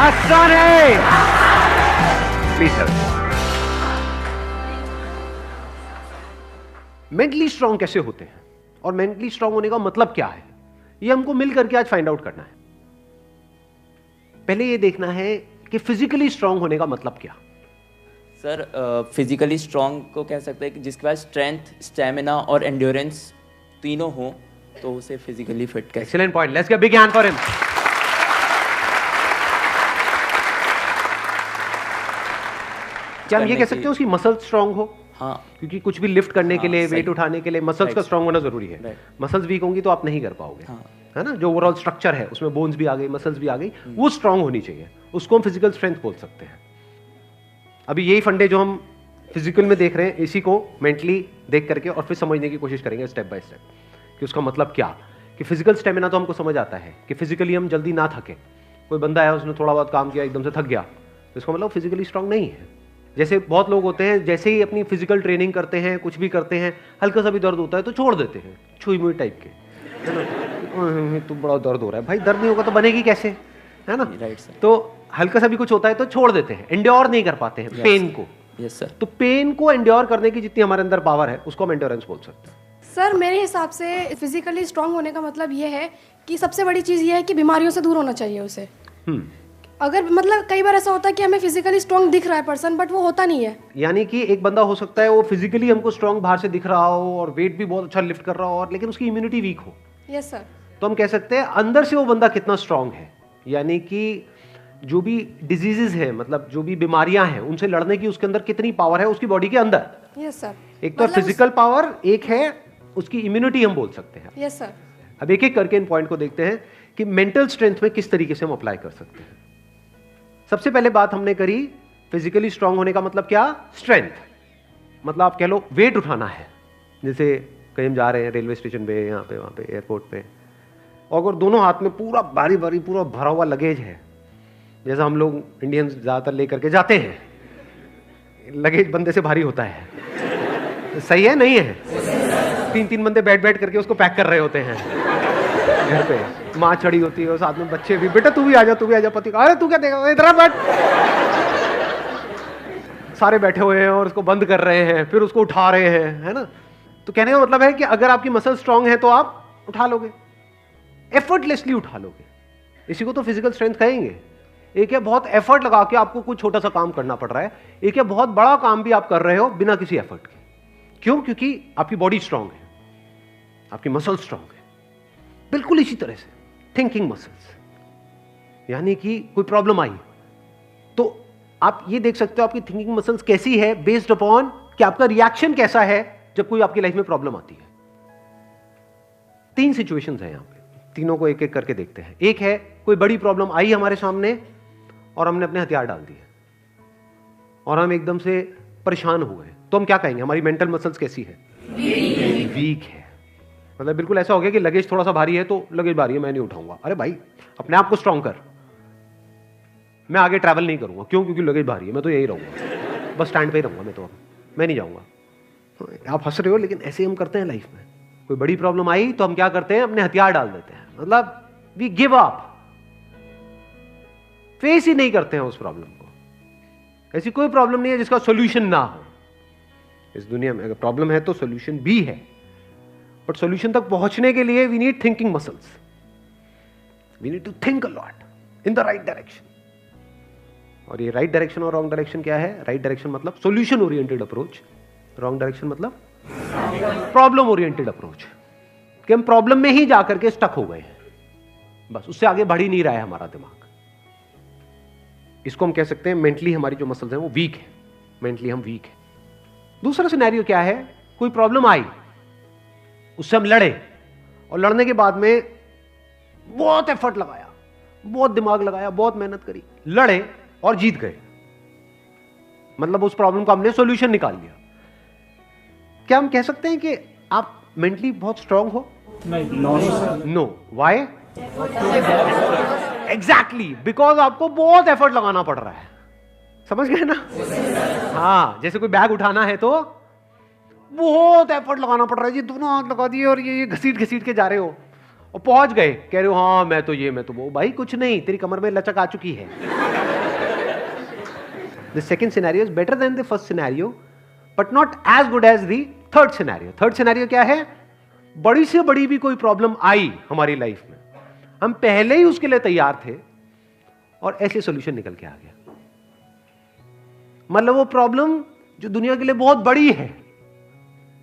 आसान है। Please sir. Mentally strong कैसे होते हैं और मेंटली स्ट्रांग होने का मतलब क्या है, ये हमको मिल करके आज फाइंड आउट करना है। पहले ये देखना है कि फिजिकली स्ट्रांग होने का मतलब क्या। सर फिजिकली स्ट्रांग को कह सकते हैं कि जिसके पास स्ट्रेंथ, स्टैमिना और एंड्योरेंस तीनों हो तो उसे फिजिकली फिट कह। Excellent point, let's give big hand for him. क्या हम ये कह सकते हैं उसकी मसल स्ट्रांग हो? हाँ, क्योंकि कुछ भी लिफ्ट करने के लिए, सही। वेट उठाने के लिए मसल्स का स्ट्रांग होना जरूरी है। मसल्स वीक होंगी तो आप नहीं कर पाओगे, है ना। जो ओवरऑल स्ट्रक्चर है उसमें बोन्स भी आ गई, मसल्स भी आ गई, वो स्ट्रांग होनी चाहिए, उसको हम फिजिकल स्ट्रेंथ बोल सकते हैं। अभी यही फंडे जो हम फिजिकल में देख रहे हैं, इसी को मेंटली देख करके और फिर समझने की कोशिश करेंगे स्टेप बाय स्टेप कि उसका मतलब क्या। कि फिजिकल स्टेमिना तो हमको समझ आता है कि फिजिकली हम जल्दी ना थके। कोई बंदा है उसने थोड़ा बहुत काम किया एकदम से थक गया तो इसका मतलब फिजिकली स्ट्रांग नहीं है। जैसे बहुत लोग होते हैं, जैसे ही अपनी फिजिकल ट्रेनिंग करते हैं, कुछ भी करते हैं, हल्का सा भी दर्द होता है तो छोड़ देते हैं, छुई मुई टाइप के, है ना। तो बड़ा दर्द हो रहा है, भाई दर्द नहीं होगा तो बनेगी कैसे, है ना। Right sir. तो हल्का सा भी कुछ होता है तो छोड़ देते हैं, एंड्योर नहीं कर पाते हैं पेन को। Yes sir. तो पेन को एंड्योर करने की जितनी हमारे अंदर पावर है उसको हम एंड्योरेंस बोल सकते हैं। सर मेरे हिसाब से फिजिकली स्ट्रांग होने का मतलब ये है कि सबसे बड़ी चीज़ ये है कि बीमारियों से दूर होना चाहिए उसे। अगर मतलब कई बार ऐसा होता है कि हमें फिजिकली स्ट्रांग दिख रहा है पर्सन, बट वो होता नहीं है। यानी कि एक बंदा हो सकता है वो फिजिकली हमको स्ट्रांग बाहर से दिख रहा हो और वेट भी बहुत अच्छा लिफ्ट कर रहा हो, और लेकिन उसकी इम्यूनिटी वीक हो। Yes sir. तो हम कह सकते हैं अंदर से वो बंदा कितना स्ट्रांग है। यानी कि जो भी डिजीजेज है, मतलब जो भी बीमारियां हैं, उनसे लड़ने की उसके अंदर कितनी पावर है उसकी बॉडी के अंदर। Yes sir. एक तो फिजिकल पावर, एक है उसकी इम्यूनिटी हम बोल सकते हैं। Yes sir. अब एक एक करके इन पॉइंट को देखते हैं कि मेंटल स्ट्रेंथ में किस तरीके से हम अप्लाई कर सकते हैं। सबसे पहले बात हमने करी फिजिकली स्ट्रांग होने का मतलब क्या, स्ट्रेंथ। मतलब आप कह लो वेट उठाना है। जैसे कहीं हम जा रहे हैं रेलवे स्टेशन पे, यहाँ पे, वहाँ पे, एयरपोर्ट पे, और अगर दोनों हाथ में पूरा भारी भारी पूरा भरा हुआ लगेज है, जैसा हम लोग इंडियंस ज़्यादातर लेकर के जाते हैं, लगेज बंदे से भारी होता है, सही है नहीं है? 3-3 बंदे बैठ बैठ करके उसको पैक कर रहे होते हैं घर पे, माँ चढ़ी होती है और साथ में बच्चे भी, बेटा तू भी आ जा, तू भी आ जा, पति का अरे तू क्या देगा, इधर बैठ। सारे बैठे हुए हैं और उसको बंद कर रहे हैं, फिर उसको उठा रहे हैं, है ना। तो कहने का मतलब है कि अगर आपकी मसल स्ट्रांग है तो आप उठा लोगे, एफर्टलेसली उठा लोगे। इसी को तो फिजिकल स्ट्रेंथ कहेंगे। एक है बहुत एफर्ट लगा के आपको कुछ छोटा सा काम करना पड़ रहा है, एक है बहुत बड़ा काम भी आप कर रहे हो बिना किसी एफर्ट के। क्यों? क्योंकि आपकी बॉडी स्ट्रांग है, आपकी मसल स्ट्रांग है। बिल्कुल इसी तरह से थिंकिंग मसल्स, यानी कि कोई प्रॉब्लम आई तो आप ये देख सकते हो आपकी थिंकिंग मसल्स कैसी है, बेस्ड अपॉन कि आपका रिएक्शन कैसा है जब कोई आपकी लाइफ में प्रॉब्लम आती है। 3 सिचुएशंस हैं यहां पे, तीनों को एक एक करके देखते हैं। एक है कोई बड़ी प्रॉब्लम आई हमारे सामने और हमने अपने हथियार डाल दिए और हम एकदम से परेशान हो गए, तो हम क्या कहेंगे, हमारी मेंटल मसल्स कैसी है, वीक है। मतलब बिल्कुल ऐसा हो गया कि लगेज थोड़ा सा भारी है तो लगेज भारी है मैं नहीं उठाऊंगा। अरे भाई अपने आप को स्ट्रांग कर, मैं आगे ट्रैवल नहीं करूंगा। क्यों? क्योंकि लगेज भारी है, मैं तो यही रहूंगा, बस स्टैंड पे ही रहूंगा, मैं नहीं जाऊंगा। आप हंस रहे हो लेकिन ऐसे हम करते हैं लाइफ में। कोई बड़ी प्रॉब्लम आई तो हम क्या करते हैं, अपने हथियार डाल देते हैं, मतलब वी गिव अप, फेस ही नहीं करते हैं उस प्रॉब्लम को। ऐसी कोई प्रॉब्लम नहीं है जिसका सॉल्यूशन ना हो इस दुनिया में। अगर प्रॉब्लम है तो सॉल्यूशन भी है, बट सॉल्यूशन तक पहुंचने के लिए we need thinking muscles, we need to think a lot in the right direction. और ये राइट डायरेक्शन और रॉन्ग डायरेक्शन क्या है? राइट डायरेक्शन मतलब solution oriented approach, wrong direction मतलब प्रॉब्लम ओरिएंटेड अप्रोच, कि हम प्रॉब्लम में ही जाकर के स्टक हो गए हैं, बस उससे आगे बढ़ ही नहीं रहा है हमारा दिमाग। इसको हम कह सकते हैं मेंटली हमारी जो मसल्स हैं वो वीक है, मेंटली हम वीक है। दूसरा सिनेरियो क्या है, कोई प्रॉब्लम आई, उससे हम लड़े और लड़ने के बाद में बहुत एफर्ट लगाया, बहुत दिमाग लगाया, बहुत मेहनत करी, लड़े और जीत गए, मतलब उस प्रॉब्लम का हमने सॉल्यूशन निकाल लिया। क्या हम कह सकते हैं कि आप मेंटली बहुत स्ट्रांग हो? नहीं, नो। व्हाई? एग्जैक्टली, बिकॉज आपको बहुत एफर्ट लगाना पड़ रहा है। समझ गए ना? हाँ, जैसे कोई बैग उठाना है तो बहुत एफर्ट लगाना पड़ रहा है जी, दोनों हाथ लगा दिए और ये घसीट घसीट के जा रहे हो, और पहुंच गए, कह रहे हो हाँ मैं तो वो। भाई कुछ नहीं, तेरी कमर में लचक आ चुकी है। The second scenario is better than the first scenario but not as good as the third scenario. Third scenario क्या है? बड़ी से बड़ी भी कोई प्रॉब्लम आई हमारी लाइफ में, हम पहले ही उसके लिए तैयार थे और ऐसे सॉल्यूशन निकल के आ गया। मतलब वो प्रॉब्लम जो दुनिया के लिए बहुत बड़ी है,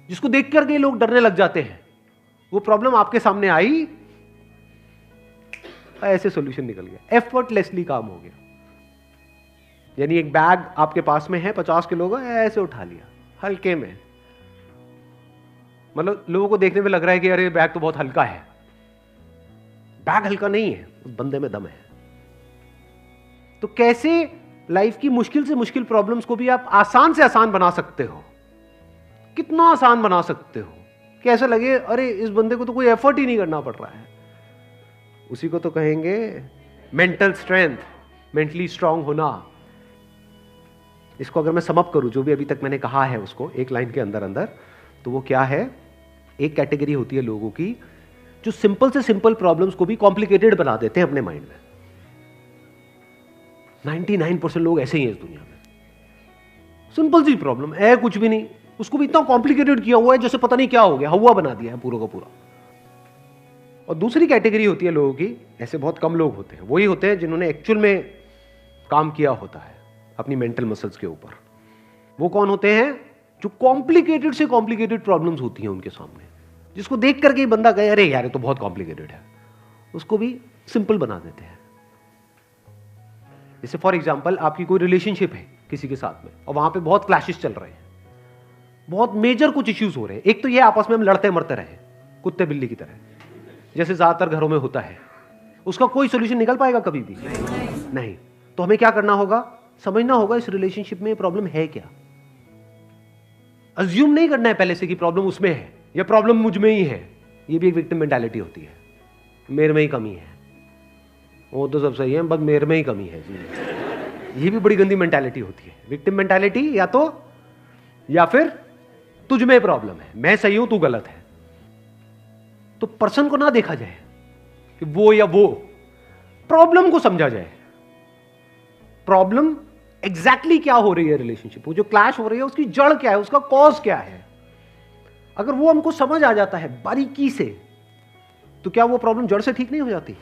जिसको देख करके लोग डरने लग जाते हैं, वो प्रॉब्लम आपके सामने आई, ऐसे सॉल्यूशन निकल गया, एफर्टलेसली काम हो गया। यानी एक बैग आपके पास में है 50 किलो का, ऐसे उठा लिया हल्के में। मतलब लोगों को देखने में लग रहा है कि अरे बैग तो बहुत हल्का है। बैग हल्का नहीं है, उस बंदे में दम है। तो कैसे लाइफ की मुश्किल से मुश्किल प्रॉब्लम्स को भी आप आसान से आसान बना सकते हो? कितना आसान बना सकते हो कि ऐसा लगे अरे इस बंदे को तो कोई एफर्ट ही नहीं करना पड़ रहा है। उसी को तो कहेंगे मेंटल स्ट्रेंथ, मेंटली स्ट्रांग होना। इसको अगर मैं सम अप करूं, जो भी अभी तक मैंने कहा है उसको एक लाइन के अंदर अंदर, तो वो क्या है? एक कैटेगरी होती है लोगों की जो सिंपल से सिंपल प्रॉब्लम्स को भी कॉम्प्लिकेटेड बना देते हैं अपने माइंड में। 99% लोग ऐसे ही हैं इस दुनिया में। सिंपल सी प्रॉब्लम है, कुछ भी नहीं, उसको भी इतना कॉम्प्लिकेटेड किया हुआ है जैसे पता नहीं क्या हो गया, हवा बना दिया है पूरा का पूरा। और दूसरी कैटेगरी होती है लोगों की, ऐसे बहुत कम लोग होते हैं, वही होते हैं जिन्होंने एक्चुअल में काम किया होता है अपनी मेंटल मसल्स के ऊपर। वो कौन होते हैं? जो कॉम्प्लिकेटेड से कॉम्प्लिकेटेड प्रॉब्लम्स होती हैं उनके सामने, जिसको देख करके ही बंदा कहे अरे यार ये तो बहुत कॉम्प्लिकेटेड है, उसको भी सिंपल बना देते हैं। जैसे फॉर एग्जांपल आपकी कोई रिलेशनशिप है किसी के साथ में और वहां पे बहुत क्लैशेस चल रहे हैं, बहुत मेजर कुछ इश्यूज हो रहे हैं। एक तो ये आपस में हम लड़ते मरते रहे कुत्ते बिल्ली की तरह, जैसे ज्यादातर घरों में होता है। उसका कोई सोल्यूशन निकल पाएगा कभी भी? नहीं। तो हमें क्या करना होगा? समझना होगा इस रिलेशनशिप में प्रॉब्लम है क्या। अज्यूम नहीं करना है पहले से कि प्रॉब्लम उसमें है या प्रॉब्लम मुझ में ही है। ये भी एक विक्टिम मेंटालिटी होती है, मेरे में ही कमी है, वो तो सब सही है बस मेरे में ही कमी है जी। ये भी बड़ी गंदी मेंटालिटी होती है, विक्टिम मेंटालिटी। या फिर तुझ में प्रॉब्लम है, मैं सही हूं तू गलत है। तो पर्सन को ना देखा जाए कि वो या वो, प्रॉब्लम को समझा जाए। प्रॉब्लम एग्जैक्टली क्या हो रही है रिलेशनशिप, वो जो क्लैश हो रही है उसकी जड़ क्या है, उसका कॉज क्या है। अगर वो हमको समझ आ जाता है बारीकी से, तो क्या वो प्रॉब्लम जड़ से ठीक नहीं हो जाती?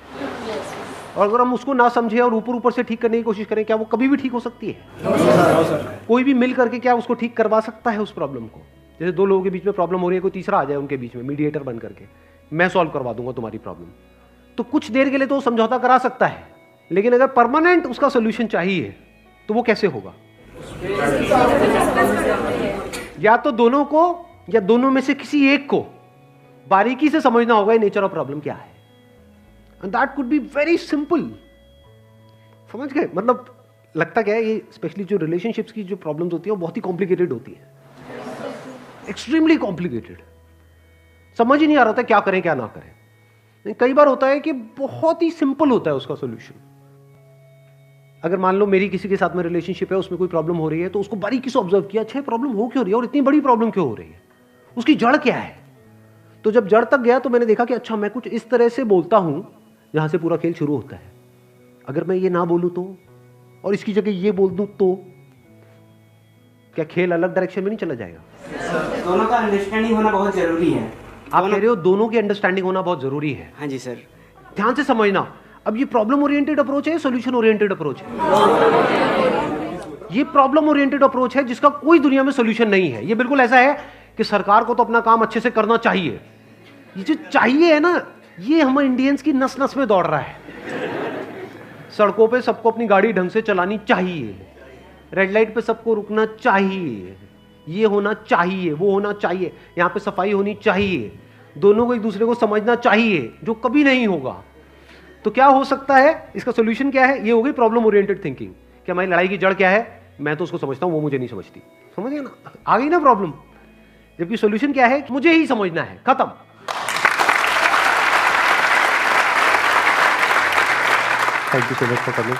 और अगर हम उसको ना समझे और ऊपर ऊपर से ठीक करने की कोशिश करें, क्या वो कभी भी ठीक हो सकती है? कोई भी मिल करके क्या उसको ठीक करवा सकता है उस प्रॉब्लम को? जैसे दो लोगों के बीच में प्रॉब्लम हो रही है, कोई तीसरा आ जाए उनके बीच में मीडिएटर बन करके, मैं सॉल्व करवा दूंगा तुम्हारी प्रॉब्लम, तो कुछ देर के लिए तो समझौता करा सकता है, लेकिन अगर परमानेंट उसका सोल्यूशन चाहिए तो वो कैसे होगा? या तो दोनों को या दोनों में से किसी एक को बारीकी से समझना होगा नेचर ऑफ प्रॉब्लम क्या है। And that could be very simple. समझ गए? मतलब लगता क्या है, ये स्पेशली जो रिलेशनशिप्स की जो प्रॉब्लम्स होती है वो बहुत ही कॉम्प्लिकेटेड होती है, एक्सट्रीमली कॉम्प्लिकेटेड। समझ ही नहीं आ रहा था क्या करें क्या ना करें। कई बार होता है कि बहुत ही सिंपल होता है उसका सोल्यूशन। अगर मान लो मेरी किसी के साथ में रिलेशनशिप है, उसमें कोई प्रॉब्लम हो रही है, तो उसको बारीकी से ऑब्जर्व किया, अच्छा प्रॉब्लम हो क्यों रही है और इतनी बड़ी प्रॉब्लम क्यों हो रही है, उसकी जड़ क्या है। तो जब जड़ तक गया तो मैंने देखा कि अच्छा मैं कुछ इस तरह से बोलता हूं जहां से पूरा खेल शुरू होता है। अगर मैं ये ना बोलूं तो, और इसकी जगह ये बोल दूं तो क्या खेल अलग डायरेक्शन में नहीं चला जाएगा? दोनों का अंडरस्टैंडिंग होना बहुत जरूरी है। आप कह रहे हो दोनों की अंडरस्टैंडिंग होना बहुत जरूरी है? हाँ जी सर। ध्यान से समझना, अब ये प्रॉब्लम ओरिएंटेड अप्रोच है, सॉल्यूशन ओरिएंटेड अप्रोच है? ये प्रॉब्लम ओरिएंटेड अप्रोच है जिसका कोई दुनिया में सॉल्यूशन नहीं है। ये बिल्कुल ऐसा है कि सरकार को तो अपना काम अच्छे से करना चाहिए। ये जो चाहिए है ना, ये हम इंडियंस की नस नस में दौड़ रहा है। सड़कों पे सबको अपनी गाड़ी ढंग से चलानी चाहिए, रेड लाइट पे सबको रुकना चाहिए, ये होना चाहिए, वो होना चाहिए, यहाँ पे सफाई होनी चाहिए, दोनों को एक दूसरे को समझना चाहिए, जो कभी नहीं होगा। तो क्या हो सकता है, इसका सोल्यूशन क्या है? ये हो गई प्रॉब्लम ओरिएंटेड थिंकिंग कि हमारी लड़ाई की जड़ क्या है, मैं तो उसको समझता हूं वो मुझे नहीं समझती। समझ गए ना? आ गई ना प्रॉब्लम। जबकि सोल्यूशन क्या है? मुझे ही समझना है, खत्म। Thank you so much for coming.